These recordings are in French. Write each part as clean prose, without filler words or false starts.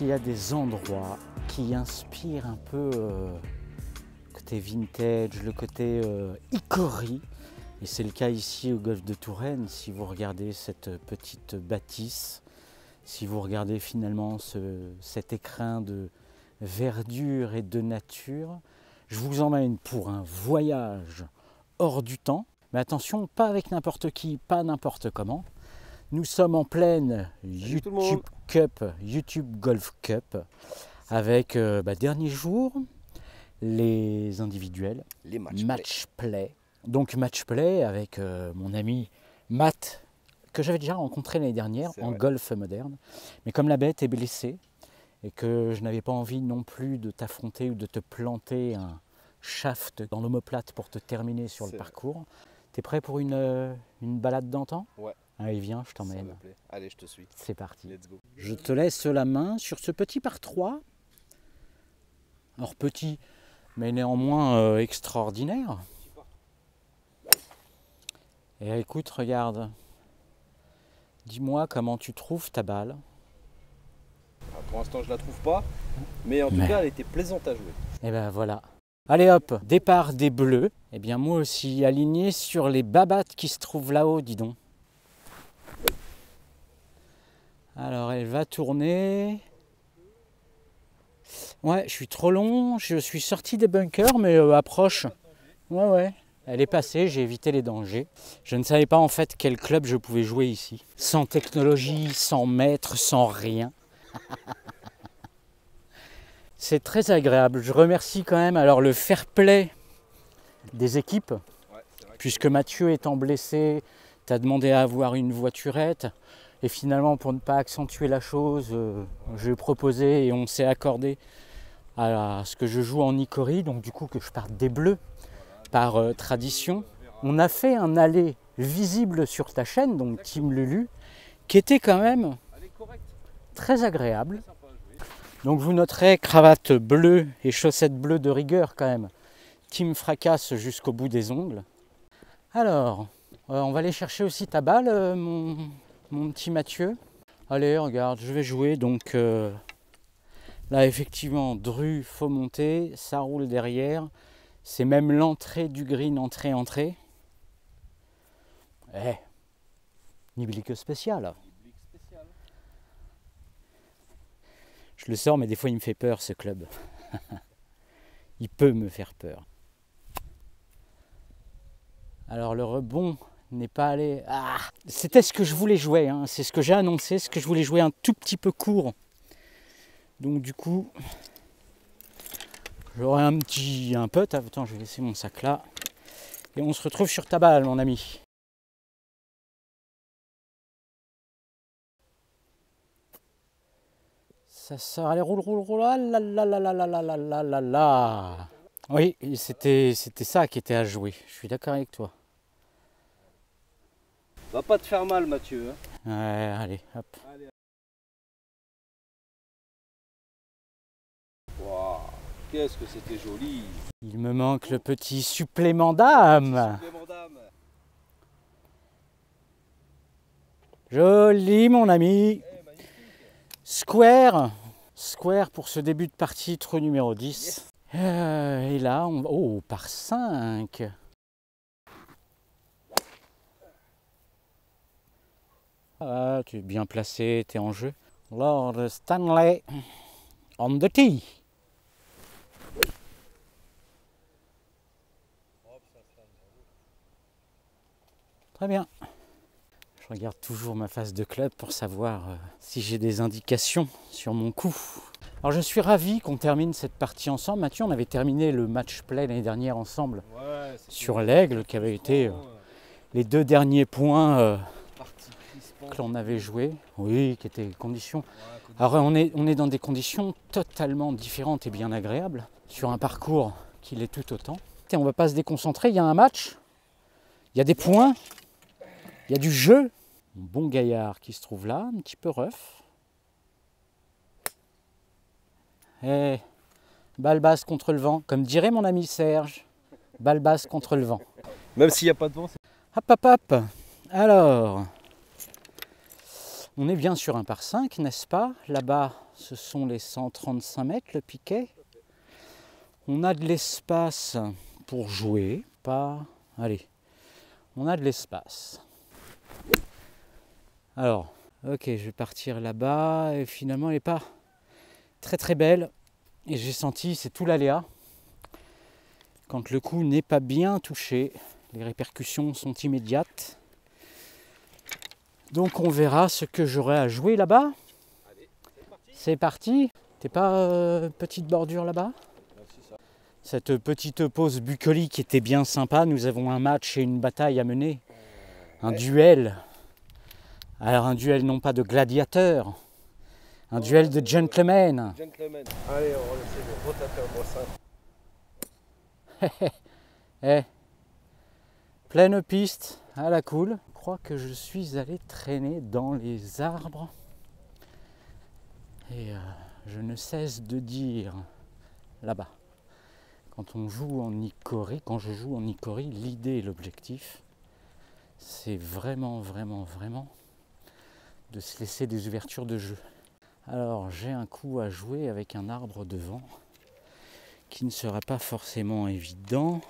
qu'il y a des endroits qui inspirent un peu le côté vintage, le côté icori. Et c'est le cas ici au golfe de Touraine. Si vous regardez cette petite bâtisse, si vous regardez finalement cet écrin de verdure et de nature, je vous emmène pour un voyage hors du temps. Mais attention, pas avec n'importe qui, pas n'importe comment. Nous sommes en pleine YouTube Cup, YouTube Golf Cup, avec dernier jour, les individuels, les match play. Donc match play avec mon ami Matt, que j'avais déjà rencontré l'année dernière en golf moderne. Mais comme la bête est blessée et que je n'avais pas envie non plus de t'affronter ou de te planter un shaft dans l'omoplate pour te terminer sur le parcours. T'es prêt pour une balade d'antan? Ouais. Allez, viens, je t'emmène. Ça me plaît. Allez, je te suis. C'est parti. Let's go. Je te laisse la main sur ce petit par 3. Alors petit, mais néanmoins extraordinaire. Et écoute, regarde. Dis-moi comment tu trouves ta balle. Alors, pour l'instant, je la trouve pas. Mais en tout cas, elle était plaisante à jouer. Et ben voilà. Allez hop, départ des bleus. Eh bien moi aussi, aligné sur les babattes qui se trouvent là-haut, dis donc. Alors elle va tourner. Ouais, je suis trop long, je suis sorti des bunkers, mais approche. Ouais, elle est passée, j'ai évité les dangers. Je ne savais pas en fait quel club je pouvais jouer ici. Sans technologie, sans maître, sans rien. C'est très agréable. Je remercie quand même alors le fair play des équipes, puisque Mathieu étant blessé, tu as demandé à avoir une voiturette. Et finalement, pour ne pas accentuer la chose, j'ai proposé et on s'est accordé à ce que je joue en icori, donc du coup que je parte des bleus par tradition. On a fait un aller visible sur ta chaîne, donc Team Lulu, qui était quand même très agréable. Donc vous noterez cravate bleue et chaussettes bleues de rigueur quand même. Team fracasse jusqu'au bout des ongles. Alors, on va aller chercher aussi ta balle, mon petit Mathieu. Allez, regarde, je vais jouer. Donc là, effectivement, Dru, faut monter. Ça roule derrière. C'est même l'entrée du green, entrée. Niblique spécial. Je le sors, mais des fois, il me fait peur, ce club. Il peut me faire peur. Alors, le rebond n'est pas allé... Ah, c'était ce que je voulais jouer, hein. C'est ce que j'ai annoncé, ce que je voulais jouer un tout petit peu court. Donc, du coup, j'aurai un putt. Attends, je vais laisser mon sac là. Et on se retrouve sur ta balle, mon ami. Ça sort, allez, roule, ah là là là là là là là là là là. Oui, c'était ça qui était à jouer, je suis d'accord avec toi. Va pas te faire mal, Mathieu. Hein. Ouais, allez, hop. Wow, qu'est-ce que c'était joli. Il me manque le petit supplément d'âme. Joli, mon ami. Square pour ce début de partie, trou numéro 10. Yes. Et là, oh, par 5. Ah, tu es bien placé, tu es en jeu. Lord Stanley on the tee. Très bien. Je regarde toujours ma face de club pour savoir si j'ai des indications sur mon coup. Alors je suis ravi qu'on termine cette partie ensemble. Mathieu, on avait terminé le match play l'année dernière ensemble sur l'Aigle, qui avait été les 2 derniers points que l'on avait joué. Oui, qui étaient conditions. Alors on est dans des conditions totalement différentes et bien agréables, sur un parcours qui l'est tout autant. Et on ne va pas se déconcentrer, il y a un match, il y a des points, il y a du jeu. Un bon gaillard qui se trouve là, un petit peu rough. Et balle basse contre le vent, comme dirait mon ami Serge. Balle basse contre le vent. Même s'il n'y a pas de vent. Hop, hop, hop. Alors, On est bien sur un par 5, n'est-ce pas? Là-bas, ce sont les 135 mètres, le piquet. On a de l'espace pour jouer, pas... Allez, on a de l'espace. Alors, ok, je vais partir là-bas, et finalement, elle n'est pas très très belle. Et j'ai senti, c'est tout l'aléa. Quand le coup n'est pas bien touché, les répercussions sont immédiates. Donc on verra ce que j'aurai à jouer là-bas. C'est parti. T'es pas petite bordure là-bas? Cette petite pause bucolique était bien sympa. Nous avons un match et une bataille à mener. Un duel. Alors un duel non pas de gladiateurs. Un duel de gentlemen. Allez, on va essayer de retaper un bois 5. Pleine piste, à la cool. Je crois que je suis allé traîner dans les arbres. Et je ne cesse de dire là-bas. Quand on joue en Icori, quand je joue en Icori, l'idée et l'objectif, c'est vraiment de se laisser des ouvertures de jeu. Alors j'ai un coup à jouer avec un arbre devant qui ne sera pas forcément évident.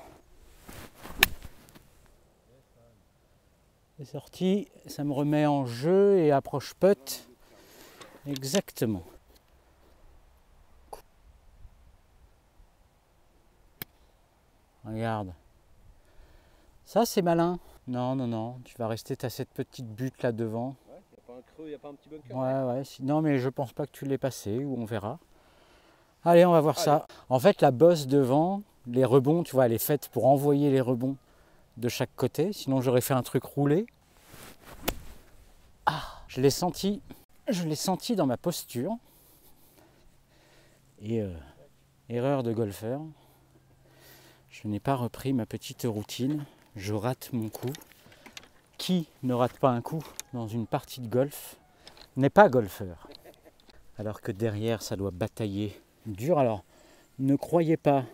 C'est sorti, ça me remet en jeu et approche putt. Exactement. Regarde. Ça c'est malin. Non, tu vas rester, t'as cette petite butte là devant. Ouais, il n'y a pas un creux, il n'y a pas un petit bunker. Ouais, non mais je pense pas que tu l'aies passé, ou on verra. Allez, on va voir ça. En fait, la bosse devant, les rebonds, tu vois, elle est faite pour envoyer les rebonds de chaque côté. Sinon, j'aurais fait un truc roulé. Ah, je l'ai senti dans ma posture. Et erreur de golfeur. Je n'ai pas repris ma petite routine. Je rate mon coup. Qui ne rate pas un coup dans une partie de golf n'est pas golfeur. Alors que derrière, ça doit batailler dur. Alors, ne croyez pas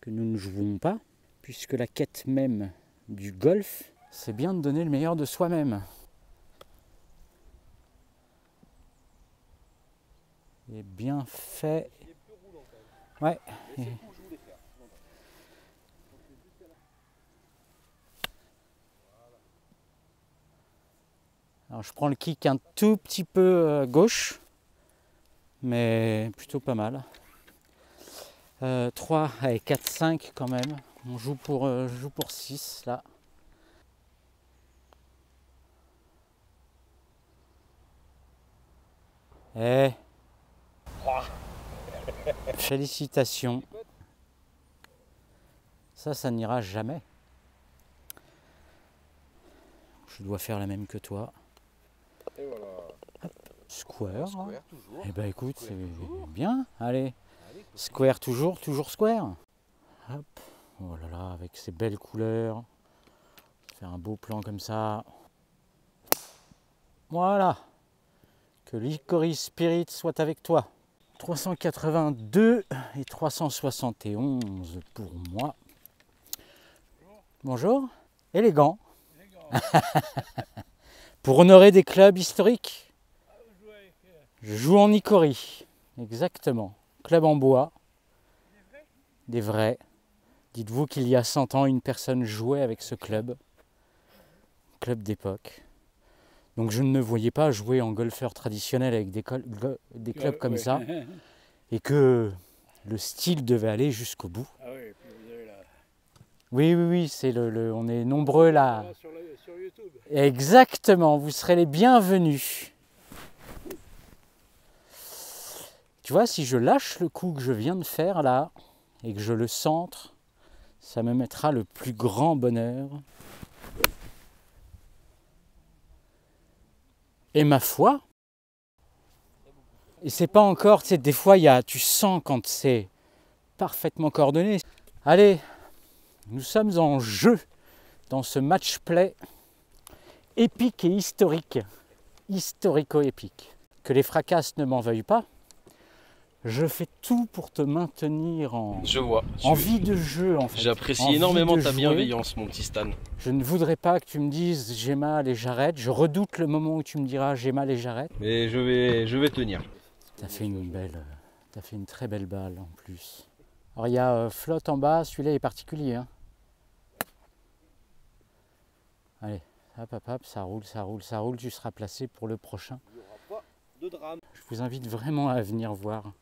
que nous ne jouons pas, puisque la quête même du golf, c'est bien de donner le meilleur de soi-même. Et bien fait. Ouais. Alors je prends le kick un tout petit peu gauche, mais plutôt pas mal. 3, allez, 4, 5 quand même. On joue pour 6 là. Félicitations. Ça n'ira jamais. Je dois faire la même que toi. Et voilà. Square. Square toujours. Eh ben écoute, c'est bien. Allez, square toujours square. Hop. Oh là là, avec ces belles couleurs. Faire un beau plan comme ça. Voilà. Que l'Icori Spirit soit avec toi. 382 et 371 pour moi. Bonjour. Élégant. Pour honorer des clubs historiques. Je joue en Icori. Exactement. Club en bois. Des vrais. Dites-vous qu'il y a 100 ans, une personne jouait avec ce club. Club d'époque. Donc je ne me voyais pas jouer en golfeur traditionnel avec des clubs comme ça. Et que le style devait aller jusqu'au bout. Ah oui, puis vous avez la... Oui, c'est on est nombreux là. Sur YouTube. Exactement, vous serez les bienvenus. Tu vois, si je lâche le coup que je viens de faire là, et que je le centre, ça me mettra le plus grand bonheur. Et ma foi, et c'est pas encore, tu sais, des fois, tu sens quand c'est parfaitement coordonné. Allez, nous sommes en jeu dans ce match play épique et historique, historico-épique. Que les fracasses ne m'en veuillent pas. Je fais tout pour te maintenir en vie de jeu en fait. J'apprécie énormément ta bienveillance, mon petit Stan. Je ne voudrais pas que tu me dises j'ai mal et j'arrête. Je redoute le moment où tu me diras j'ai mal et j'arrête. Mais je vais tenir. T'as fait une très belle balle en plus. Alors il y a flotte en bas, celui-là est particulier. Hein. Allez, hop, ça roule, tu seras placé pour le prochain. Il n'y aura pas de drame. Je vous invite vraiment à venir voir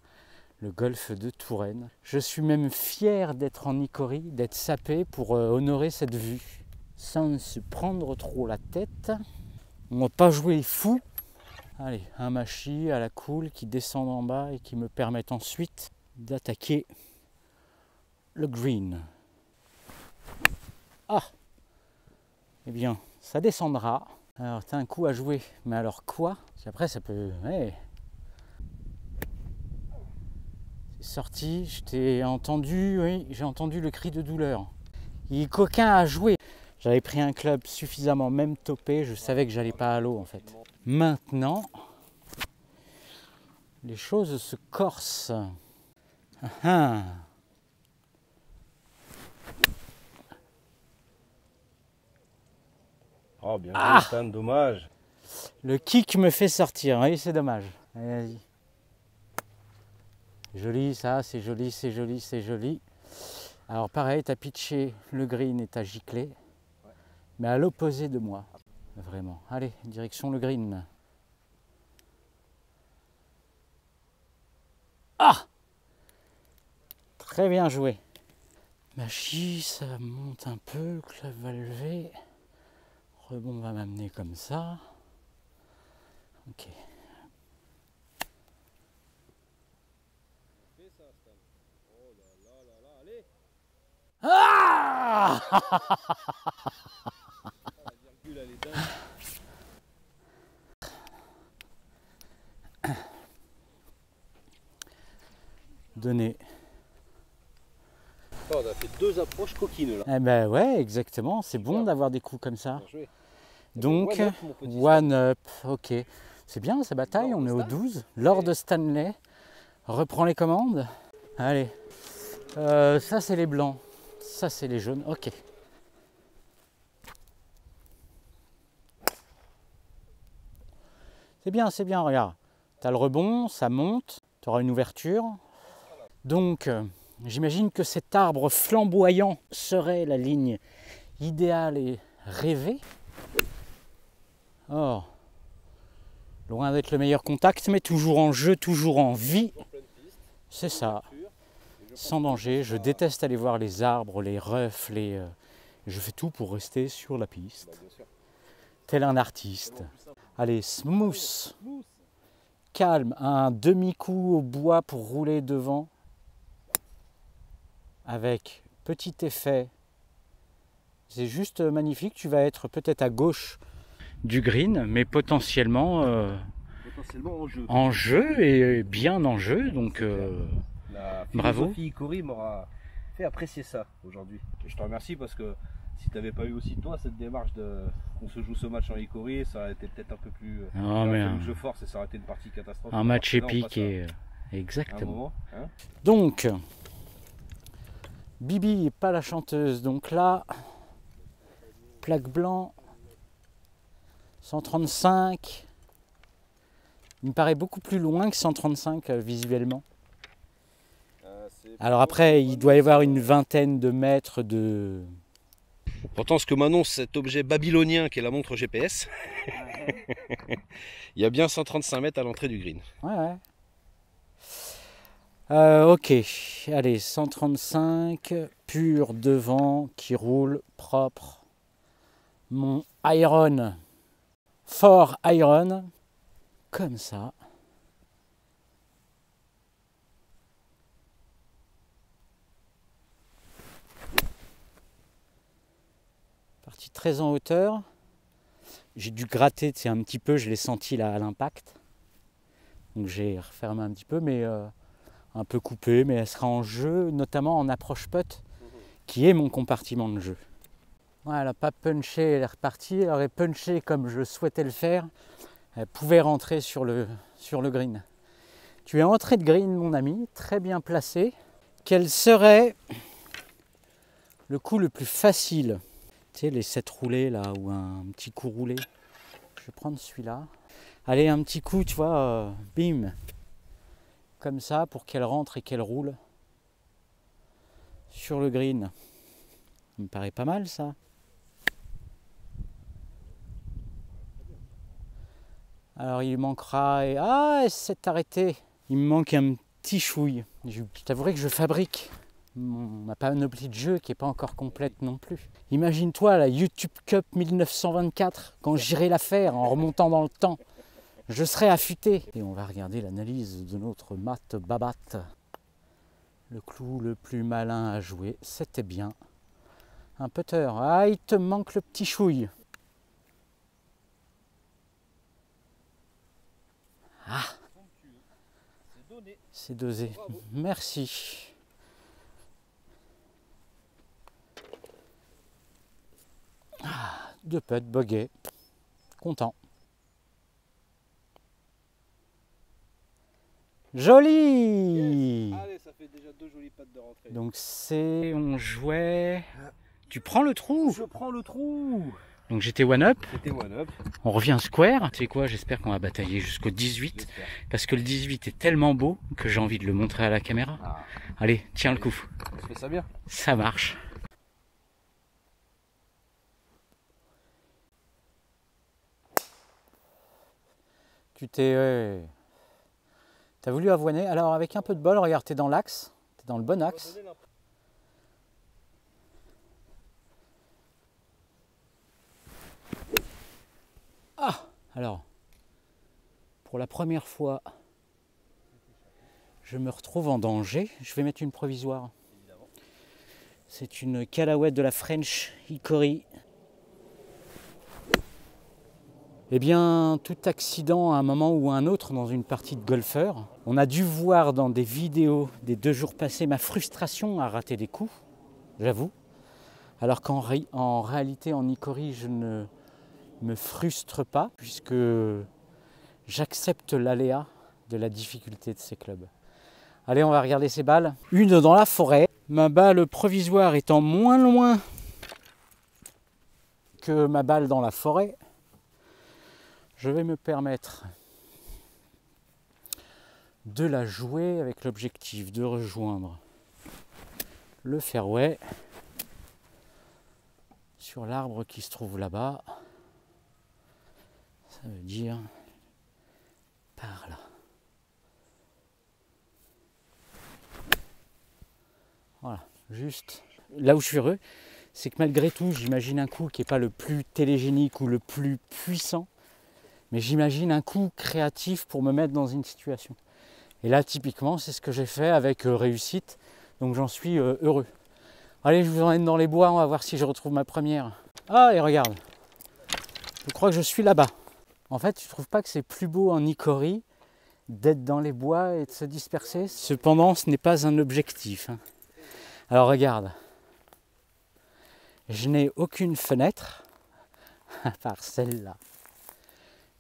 le golfe de Touraine. Je suis même fier d'être en Icôrie, d'être sapé pour honorer cette vue. Sans se prendre trop la tête. On va pas jouer fou. Allez, un machi à la cool qui descend en bas et qui me permet ensuite d'attaquer le green. Ah! Eh bien, ça descendra. Alors, t'as un coup à jouer. Mais alors quoi? Après, ça peut... Ouais. C'est sorti, je t'ai entendu, oui, j'ai entendu le cri de douleur. Il est coquin à jouer. J'avais pris un club suffisamment même topé, je savais que j'allais pas à l'eau en fait. Maintenant, les choses se corsent. Ah. Oh, bien joué, Stan, dommage. Le kick me fait sortir, oui, c'est dommage. Allez, vas-y. Joli, ça, c'est joli, c'est joli, c'est joli. Alors pareil, tu as pitché le green et tu as giclé, mais à l'opposé de moi, vraiment. Allez, direction le green. Ah! Très bien joué. Machi, ça monte un peu, club va lever. Rebond va m'amener comme ça. Ok. Ah! Donné. Oh, on a fait 2 approches coquines là. Eh ben ouais, exactement. C'est bon d'avoir des coups comme ça. Donc, one up, ok. C'est bien, ça bataille, on est au 12. Lord Stanley reprend les commandes. Allez, ça c'est les blancs, ça c'est les jaunes, ok. C'est bien, regarde. Tu as le rebond, ça monte, tu auras une ouverture. Donc, j'imagine que cet arbre flamboyant serait la ligne idéale et rêvée. Or, loin d'être le meilleur contact, mais toujours en jeu, toujours en vie. C'est ça, sans danger. Je déteste aller voir les arbres, les refs, je fais tout pour rester sur la piste. Tel un artiste. Allez, smooth, calme, un demi-coup au bois pour rouler devant. Avec petit effet. C'est juste magnifique. Tu vas être peut-être à gauche du green, mais potentiellement en jeu et bien en jeu. Donc bravo. La Icôrie m'aura fait apprécier ça aujourd'hui. Et je te remercie parce que si tu n'avais pas eu aussi toi cette démarche qu'on se joue ce match en Icôrie, ça aurait été peut-être un peu plus. Je force et ça aurait été une partie catastrophe. Un match épique et exactement. Moment, hein. Donc Bibi n'est pas la chanteuse, donc là, plaque blanc, 135. Il me paraît beaucoup plus loin que 135 visuellement. Alors après, il doit y avoir une vingtaine de mètres de... Pourtant, ce que m'annonce cet objet babylonien qui est la montre GPS, il y a bien 135 mètres à l'entrée du green. Ouais. Ok, allez, 135, pur devant, qui roule, propre. Mon iron, fort iron, comme ça. Parti très en hauteur. J'ai dû gratter un petit peu, je l'ai senti là à l'impact. Donc j'ai refermé un petit peu, mais un peu coupé, mais elle sera en jeu, notamment en approche putt, qui est mon compartiment de jeu. Ouais, elle n'a pas punché, elle est repartie, elle aurait punché comme je souhaitais le faire, elle pouvait rentrer sur le green. Tu es entrée de green, mon ami, très bien placé. Quel serait le coup le plus facile? Tu sais, les 7 roulés là, ou un petit coup roulé. Je vais prendre celui-là. Allez, un petit coup, tu vois, bim. Comme ça, pour qu'elle rentre et qu'elle roule sur le green. Ça me paraît pas mal, ça. Alors, il manquera... Ah, elle s'est arrêtée. Il me manque un petit chouille. Je t'avouerai que je fabrique ma panoplie de jeu qui n'est pas encore complète non plus. Imagine-toi la YouTube Cup 1924, quand j'irai la faire en remontant dans le temps. Je serai affûté. Et on va regarder l'analyse de notre Matt Babat. Le clou le plus malin à jouer, c'était bien un putter. Ah, il te manque le petit chouille. Ah, c'est dosé. Merci. Ah, 2 putts, bogey. Content. Joli. Yes. Allez, ça fait déjà 2 jolis putts de rentrée. Donc c'est... On jouait... Tu prends le trou? Je prends le trou. Donc j'étais one-up. C'était one-up. On revient square. Tu sais quoi, j'espère qu'on va batailler jusqu'au 18. Parce que le 18 est tellement beau que j'ai envie de le montrer à la caméra. Ah. Allez, tiens le coup. On fait ça bien. Ça marche. Tu t'es... T'as voulu avoiner. Alors avec un peu de bol, regarde, t'es dans l'axe. T'es dans le bon axe. Ah, alors, pour la première fois, je me retrouve en danger. Je vais mettre une provisoire. C'est une cacahuète de la French Hickory. Eh bien, tout accident à un moment ou à un autre dans une partie de golfeur. On a dû voir dans des vidéos des 2 jours passés ma frustration à rater des coups, j'avoue. Alors qu'en réalité, en Hickory, je ne me frustre pas puisque j'accepte l'aléa de la difficulté de ces clubs. Allez, on va regarder ces balles. Une dans la forêt. Ma balle provisoire étant moins loin que ma balle dans la forêt, je vais me permettre de la jouer avec l'objectif de rejoindre le fairway sur l'arbre qui se trouve là-bas. Ça veut dire par là. Voilà, juste là où je suis heureux, c'est que malgré tout, j'imagine un coup qui n'est pas le plus télégénique ou le plus puissant, mais j'imagine un coup créatif pour me mettre dans une situation. Et là, typiquement, c'est ce que j'ai fait avec réussite, donc j'en suis heureux. Allez, je vous emmène dans les bois, on va voir si je retrouve ma première. Ah, et regarde, je crois que je suis là-bas. En fait, tu ne trouves pas que c'est plus beau en Hickory d'être dans les bois et de se disperser? Cependant, ce n'est pas un objectif. Alors regarde, je n'ai aucune fenêtre, à part celle-là.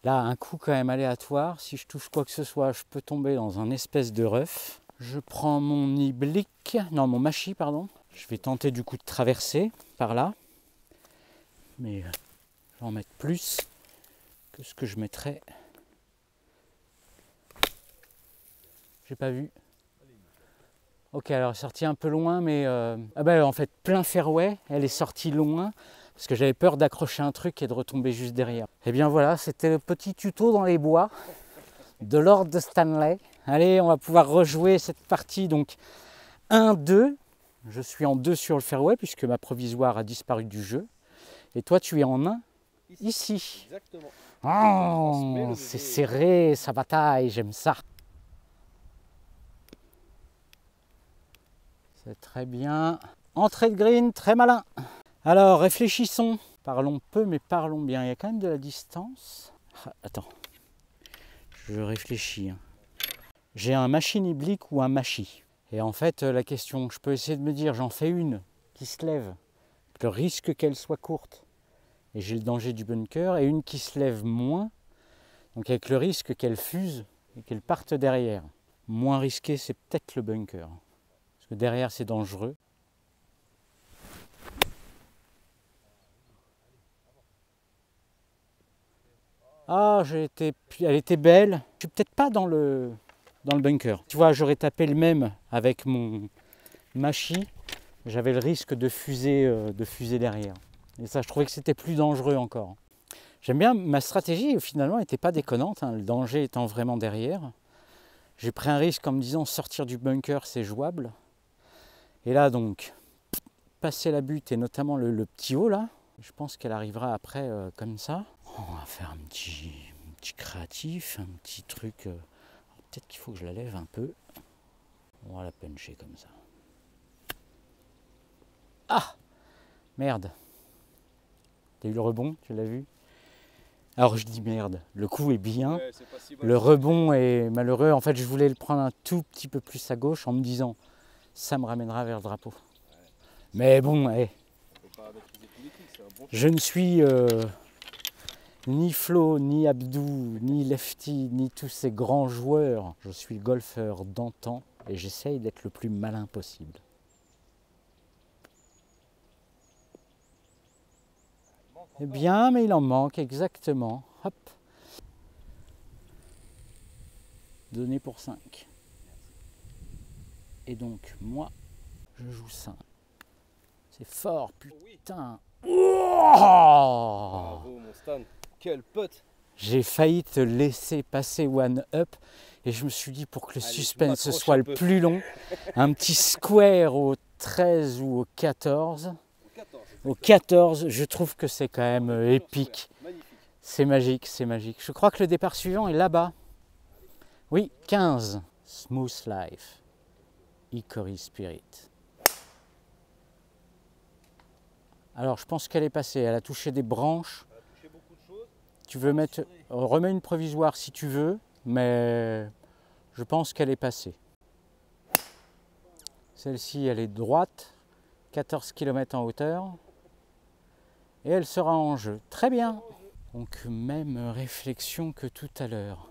Là, un coup quand même aléatoire, si je touche quoi que ce soit, je peux tomber dans un espèce de rough. Je prends mon mon machi, pardon. Je vais tenter du coup de traverser par là, mais je vais en mettre plus que ce que je mettrais. J'ai pas vu. Ok, alors elle est sortie un peu loin, mais en fait plein fairway, elle est sortie loin parce que j'avais peur d'accrocher un truc et de retomber juste derrière. Et bien voilà, c'était le petit tuto dans les bois de Lord Stanley. Allez, on va pouvoir rejouer cette partie, donc 1-2. Je suis en 2 sur le fairway puisque ma provisoire a disparu du jeu. Et toi, tu es en 1 ici. Exactement. Oh, c'est serré, ça bataille, j'aime ça. C'est très bien. Entrée de green, très malin. Alors, réfléchissons. Parlons peu, mais parlons bien. Il y a quand même de la distance. Ah, attends. Je réfléchis. J'ai un machine oblique ou un machi. Et en fait, la question, je peux essayer de me dire, j'en fais une qui se lève. Le risque qu'elle soit courte. Et j'ai le danger du bunker. Et une qui se lève moins. Donc avec le risque qu'elle fuse et qu'elle parte derrière. moins risqué, c'est peut-être le bunker. Parce que derrière, c'est dangereux. Ah, elle était belle. Je suis peut-être pas dans le bunker. Tu vois, j'aurais tapé le même avec mon machi. J'avais le risque de fuser derrière. Et ça, je trouvais que c'était plus dangereux encore. J'aime bien, ma stratégie finalement n'était pas déconnante, hein, le danger étant vraiment derrière. J'ai pris un risque en me disant sortir du bunker c'est jouable. Et là donc, passer la butte et notamment le petit haut là, je pense qu'elle arrivera après comme ça. On va faire un petit créatif, un petit truc. Peut-être qu'il faut que je la lève un peu. On va la puncher comme ça. Ah! Merde! T'as eu le rebond, tu l'as vu? Alors je dis merde, le coup est bien, ouais, si le rebond est malheureux. En fait, je voulais le prendre un tout petit peu plus à gauche en me disant ça me ramènera vers le drapeau. Ouais. Mais bon, hey, je ne suis ni Flo, ni Abdou, ni Lefty, ni tous ces grands joueurs. Je suis le golfeur d'antan et j'essaye d'être le plus malin possible. Eh bien, mais il en manque, exactement. Hop. Donné pour 5. Et donc, moi, je joue 5. C'est fort, putain. Oh, bravo, mon Stan. Quel pote. J'ai failli te laisser passer one up. Et je me suis dit, pour que le suspense soit le plus long, un petit square au 13 ou au 14. Au 14, je trouve que c'est quand même épique. C'est magique, c'est magique. Je crois que le départ suivant est là-bas. Oui, 15. Smooth Life. Hickory Spirit. Alors, je pense qu'elle est passée. Elle a touché des branches. Tu veux mettre... Remets une provisoire si tu veux, mais je pense qu'elle est passée. Celle-ci, elle est droite. 14 km en hauteur. Et elle sera en jeu. Très bien. Donc même réflexion que tout à l'heure.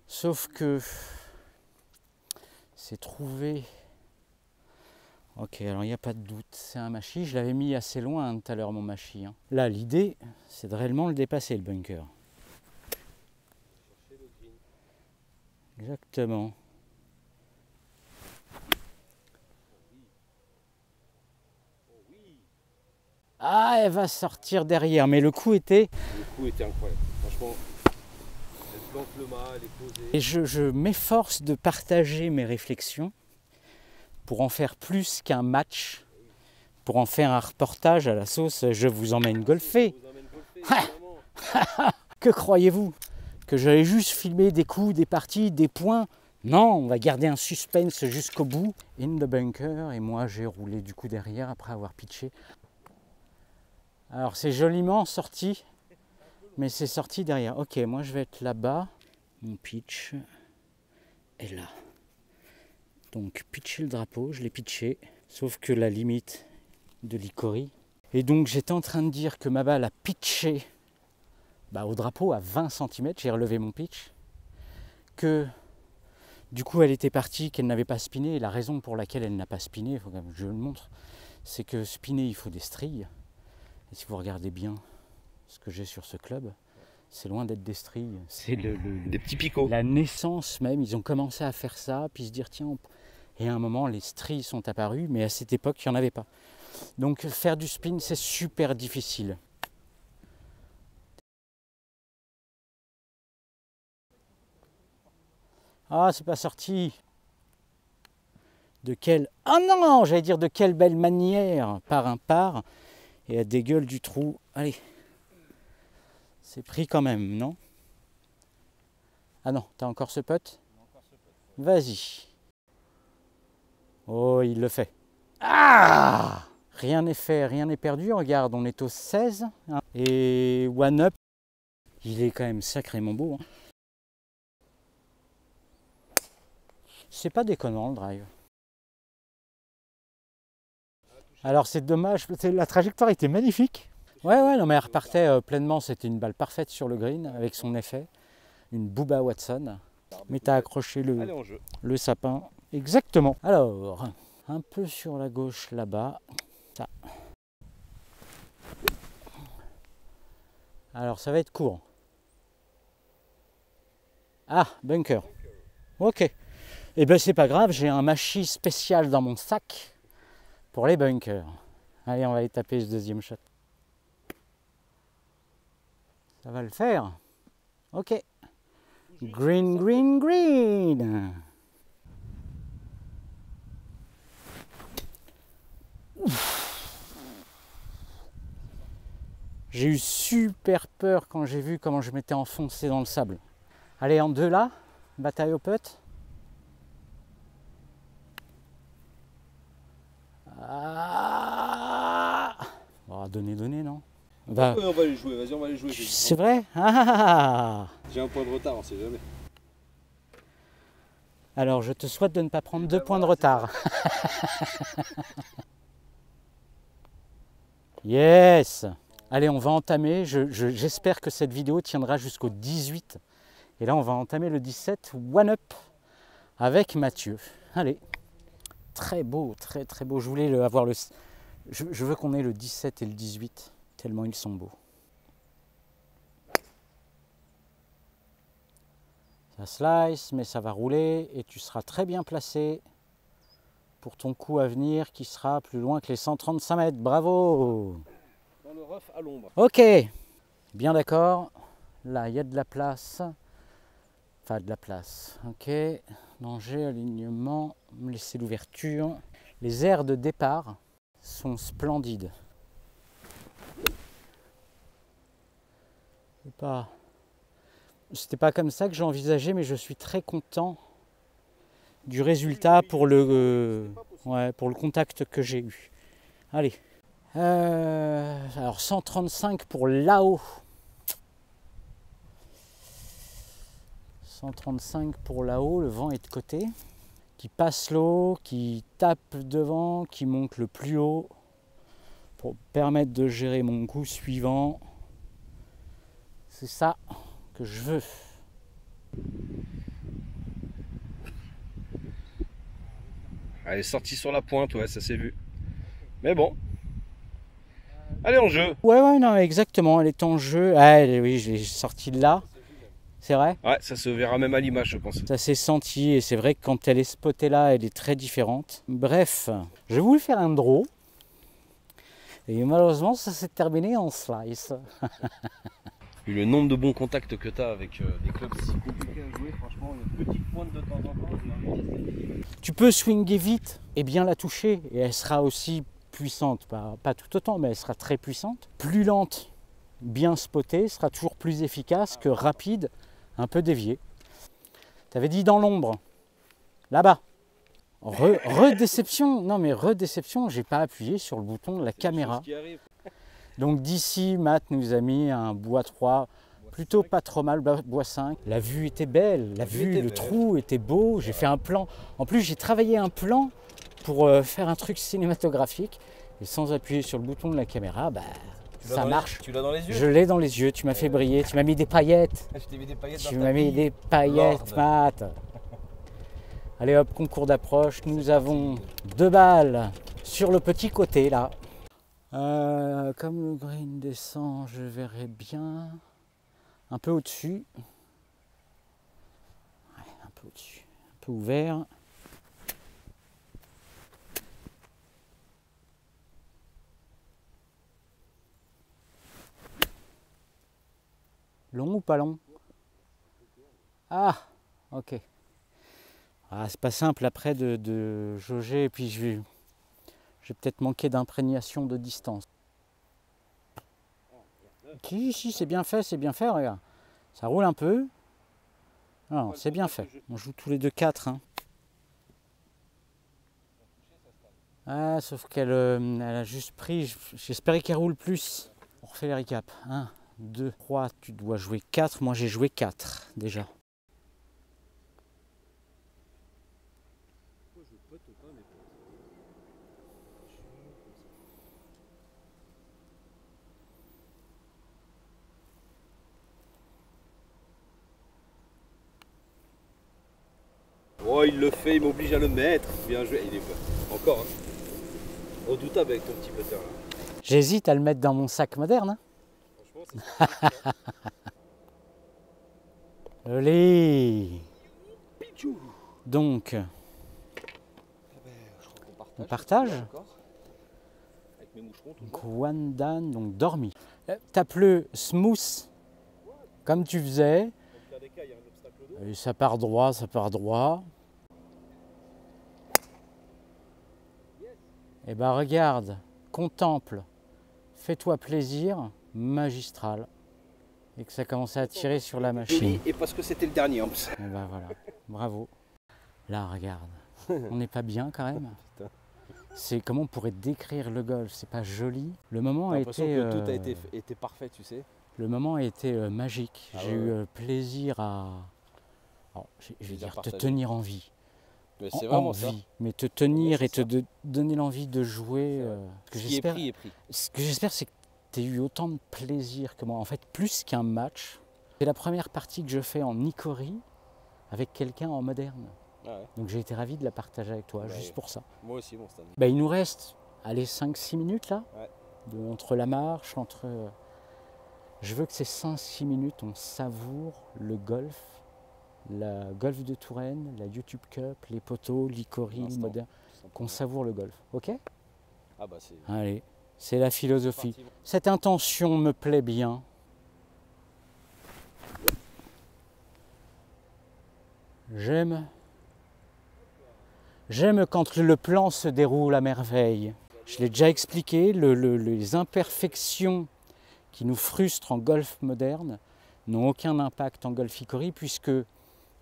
Sauf que c'est trouvé... Ok, alors il n'y a pas de doute. C'est un machi. Je l'avais mis assez loin tout à l'heure, mon machi. Hein. Là, l'idée, c'est de réellement le dépasser, le bunker. Exactement. Ah, elle va sortir derrière, mais le coup était... Le coup était incroyable, franchement. Elle plante le mât, elle est posée. Et je m'efforce de partager mes réflexions pour en faire plus qu'un match, pour en faire un reportage à la sauce « Je vous emmène golfer ». Que croyez-vous? Que j'allais juste filmer des coups, des parties, des points? Non, on va garder un suspense jusqu'au bout. In the bunker, et moi j'ai roulé du coup derrière après avoir pitché. Alors c'est joliment sorti, mais c'est sorti derrière. Ok, moi je vais être là-bas. Mon pitch est là. Donc pitcher le drapeau, je l'ai pitché, sauf que la limite de l'Hickory. Et donc j'étais en train de dire que ma balle a pitché au drapeau à 20 cm, j'ai relevé mon pitch, que du coup elle était partie, qu'elle n'avait pas spiné. Et la raison pour laquelle elle n'a pas spiné, il faut quand même que je le montre, c'est que spinner il faut des strilles. Et si vous regardez bien ce que j'ai sur ce club, c'est loin d'être des strilles. C'est des petits picots. La naissance même, ils ont commencé à faire ça, puis se dire tiens, et à un moment les strilles sont apparues, mais à cette époque il n'y en avait pas. Donc faire du spin c'est super difficile. Ah, c'est pas sorti. De quelle... Ah non, j'allais dire de quelle belle manière, par un par. Et elle dégueule du trou. Allez. C'est pris quand même, non? Ah non, t'as encore ce putt? Vas-y. Oh, il le fait. Ah! Rien n'est fait, rien n'est perdu. Regarde, on est au 16. Hein. Et one up, il est quand même sacrément beau. Hein. C'est pas déconnant le drive. Alors c'est dommage, la trajectoire était magnifique. Ouais, non mais elle repartait pleinement, c'était une balle parfaite sur le green avec son effet. Une Bubba Watson. Mais tu as accroché Allez, en jeu. le sapin. Exactement. Alors, un peu sur la gauche là-bas. Ça. Alors, ça va être court. Ah, bunker. Ok. Eh bien, c'est pas grave, j'ai un machi spécial dans mon sac pour les bunkers. Allez, on va aller taper ce deuxième shot. Ça va le faire. Ok. Green, green, green. J'ai eu super peur quand j'ai vu comment je m'étais enfoncé dans le sable. Allez, en deux là, bataille au putt. Ah, oh, donnez, non. Bah, on va les jouer, vas-y, on va les jouer. C'est vrai. Ah. J'ai un point de retard, on sait jamais. Alors, je te souhaite de ne pas prendre 2 points de retard. Yes. Allez, on va entamer. J'espère que cette vidéo tiendra jusqu'au 18. Et là, on va entamer le 17 One Up avec Mathieu. Allez. Très beau, très très beau. Je voulais avoir le... Je veux qu'on ait le 17 et le 18, tellement ils sont beaux. Ça slice, mais ça va rouler et tu seras très bien placé pour ton coup à venir qui sera plus loin que les 135 mètres. Bravo! Dans le rough à l'ombre. Ok, bien d'accord. Là, il y a de la place. Enfin, de la place. Ok, danger, alignement, me laisser l'ouverture. Les airs de départ sont splendides. C'était pas comme ça que j'ai envisagé, mais je suis très content du résultat pour le contact que j'ai eu. Allez. Alors 135 pour là-haut. 135 pour là-haut, le vent est de côté. Qui passe l'eau, qui tape devant, qui monte le plus haut pour permettre de gérer mon coup suivant. C'est ça que je veux. Elle est sortie sur la pointe, ouais, ça s'est vu. Mais bon. Allez, en jeu. Ouais, non, exactement, elle est en jeu. Ah, oui, je l'ai sortie de là. C'est vrai? Ouais, ça se verra même à l'image, je pense. Ça s'est senti et c'est vrai que quand elle est spotée là, elle est très différente. Bref, je voulais faire un draw. Et malheureusement, ça s'est terminé en slice. Vu le nombre de bons contacts que tu as avec des clubs si compliqués à jouer, franchement, une petite pointe de temps en temps. Tu peux swinger vite et bien la toucher et elle sera aussi puissante. Pas tout autant, mais elle sera très puissante. Plus lente, bien spotée, sera toujours plus efficace que rapide, un peu déviée. Tu avais dit dans l'ombre, là-bas. Redéception, non mais redéception, j'ai pas appuyé sur le bouton de la caméra. Donc d'ici, Matt nous a mis un bois 3, plutôt pas trop mal, bois 5. La vue était belle, le trou était beau, j'ai fait un plan. En plus, j'ai travaillé un plan pour faire un truc cinématographique. Et sans appuyer sur le bouton de la caméra, ça marche. Tu l'as dans les yeux? Je l'ai dans les yeux, tu m'as fait briller, tu m'as mis des paillettes. Je t'ai mis des paillettes. Tu m'as mis des paillettes, Matt. Allez hop, concours d'approche, nous avons 2 balles sur le petit côté là. Comme le green descend, je verrai bien un peu au-dessus. Ouais, un peu au-dessus, un peu ouvert. Long ou pas long? Ah, ok. Ah, c'est pas simple après de jauger et puis j'ai peut-être manqué d'imprégnation de distance. Si, c'est bien fait, regarde. Ça roule un peu. Non, c'est bien fait. On joue tous les deux 4. Hein. Ah, sauf qu'elle elle a juste pris. J'espérais qu'elle roule plus. On refait les récaps. 1, 2, 3, tu dois jouer 4. Moi j'ai joué 4 déjà. Oh, il le fait, il m'oblige à le mettre. Bien joué, il est encore redoutable avec ton petit putter là. J'hésite à le mettre dans mon sac moderne. Hein. Franchement, c'est Allez. Pichou. Donc, on partage. Avec mes moucherons toujours. Guandan, donc dormi. Tape-le smooth, comme tu faisais. Et ça part droit, ça part droit. Et ben regarde, contemple, fais-toi plaisir, magistral. Et que ça commence à tirer sur la machine. Et parce que c'était le dernier en plus. Et ben voilà, bravo. Là, regarde, on n'est pas bien quand même. C'est comment on pourrait décrire le golf, c'est pas joli. Le moment a été. Que tout a été parfait, tu sais. Le moment a été magique. Ah J'ai eu plaisir à. Alors, je vais dire te tenir en vie. Mais c'est vraiment ça. Mais te tenir et te donner l'envie de jouer. Ce qui est pris est pris. Ce que j'espère, c'est que tu as eu autant de plaisir que moi. En fait, plus qu'un match. C'est la première partie que je fais en Icori avec quelqu'un en moderne. Ah ouais. Donc j'ai été ravi de la partager avec toi, juste pour ça. Moi aussi, mon Stan. Il nous reste, allez, 5-6 minutes là, ouais. Entre la marche, entre... Je veux que ces 5-6 minutes, on savoure le golf, la golf de Touraine, la YouTube Cup, les poteaux, l'Icori, le moderne, qu'on savoure le golf, ok? Ah bah c'est... Allez, c'est la philosophie. Cette intention me plaît bien. J'aime quand le plan se déroule à merveille. Je l'ai déjà expliqué, les imperfections qui nous frustrent en golf moderne n'ont aucun impact en golf Icori puisque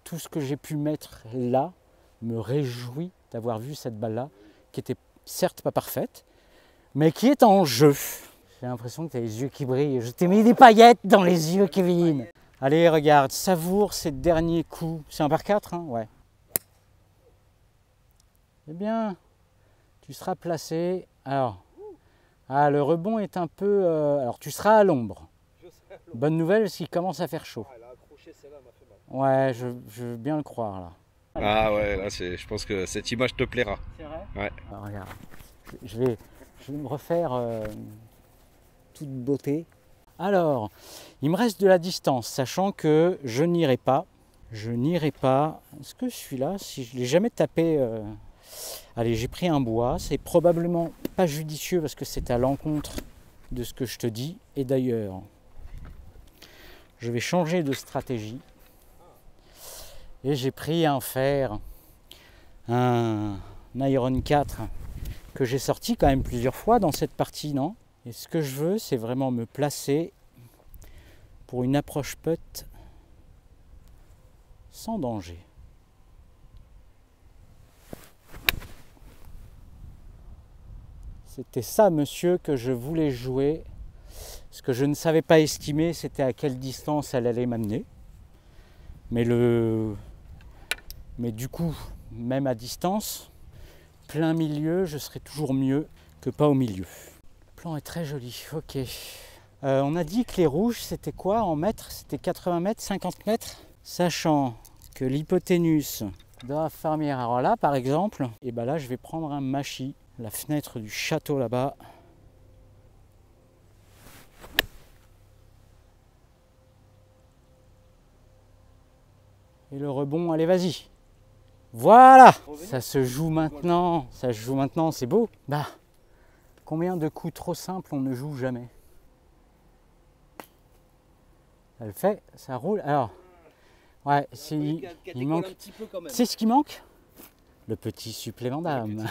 tout ce que j'ai pu mettre là me réjouit d'avoir vu cette balle-là qui était certes pas parfaite, mais qui est en jeu. J'ai l'impression que tu as les yeux qui brillent. Je t'ai mis des paillettes dans les yeux, Kevin. Allez, regarde, savoure ces derniers coups. C'est un par 4, hein? Ouais. Eh bien, tu seras placé. Alors, le rebond est un peu... alors, tu seras à l'ombre. Bonne nouvelle, parce qu'il commence à faire chaud. Ouais, je veux bien le croire, là. Ah ouais, là, je pense que cette image te plaira. C'est vrai? Ouais. Alors, regarde, je vais me refaire toute beauté. Alors, il me reste de la distance, sachant que je n'irai pas. Est-ce que celui-là, si je ne l'ai jamais tapé... Allez, j'ai pris un bois, c'est probablement pas judicieux parce que c'est à l'encontre de ce que je te dis. Et d'ailleurs, je vais changer de stratégie. Et j'ai pris un fer, un Iron 4 que j'ai sorti quand même plusieurs fois dans cette partie, non? Et ce que je veux, c'est vraiment me placer pour une approche putt sans danger. C'était ça, monsieur, que je voulais jouer. Ce que je ne savais pas estimer, c'était à quelle distance elle allait m'amener. Mais du coup, même à distance, plein milieu, je serais toujours mieux que pas au milieu. Le plan est très joli, ok. On a dit que les rouges, c'était quoi en mètres? C'était 80 mètres, 50 mètres? Sachant que l'hypoténuse de la fermière, alors là, par exemple, et ben là, je vais prendre un machi. La fenêtre du château là-bas. Et le rebond, allez, vas-y. Voilà! Ça se joue maintenant, c'est beau. Bah, combien de coups trop simples on ne joue jamais? Elle fait, ça roule. Alors, ouais, il manque. C'est ce qui manque? Le petit supplément d'âme.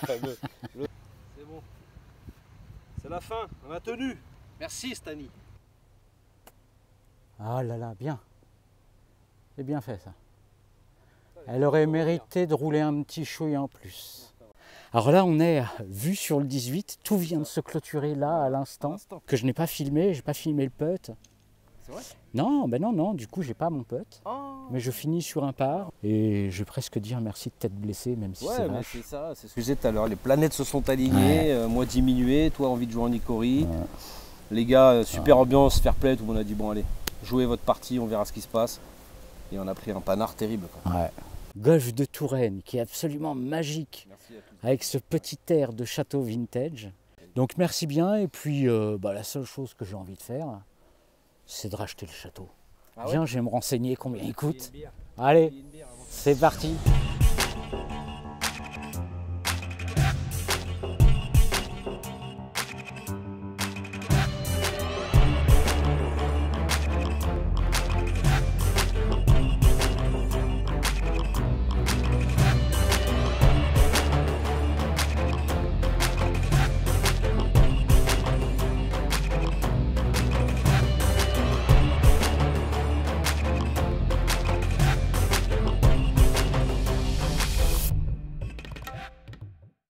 C'est bon. C'est la fin, on a tenu. Merci Stani. Ah là là, bien. C'est bien fait ça. Elle aurait mérité de rouler un petit chouille en plus. Alors là, on est vu sur le 18. Tout vient de se clôturer là à l'instant. Que je n'ai pas filmé. J'ai pas filmé le putt. C'est vrai? Non, ben non, du coup j'ai pas mon putt. Mais je finis sur un par. Et je vais presque dire merci de t'être blessé, même si c'est vache. C'est ça, c'est ce que je disais tout à l'heure. Les planètes se sont alignées, moi diminué, toi envie de jouer en Icori. Les gars, super ambiance, fair play, tout le monde a dit bon allez, jouez votre partie, on verra ce qui se passe. Et on a pris un panard terrible. Quoi. Ouais. Golfe de Touraine, qui est absolument magique, avec ce petit air de château vintage. Donc merci bien, et puis la seule chose que j'ai envie de faire, c'est de racheter le château. Viens, je vais me renseigner combien il coûte. Allez, c'est parti.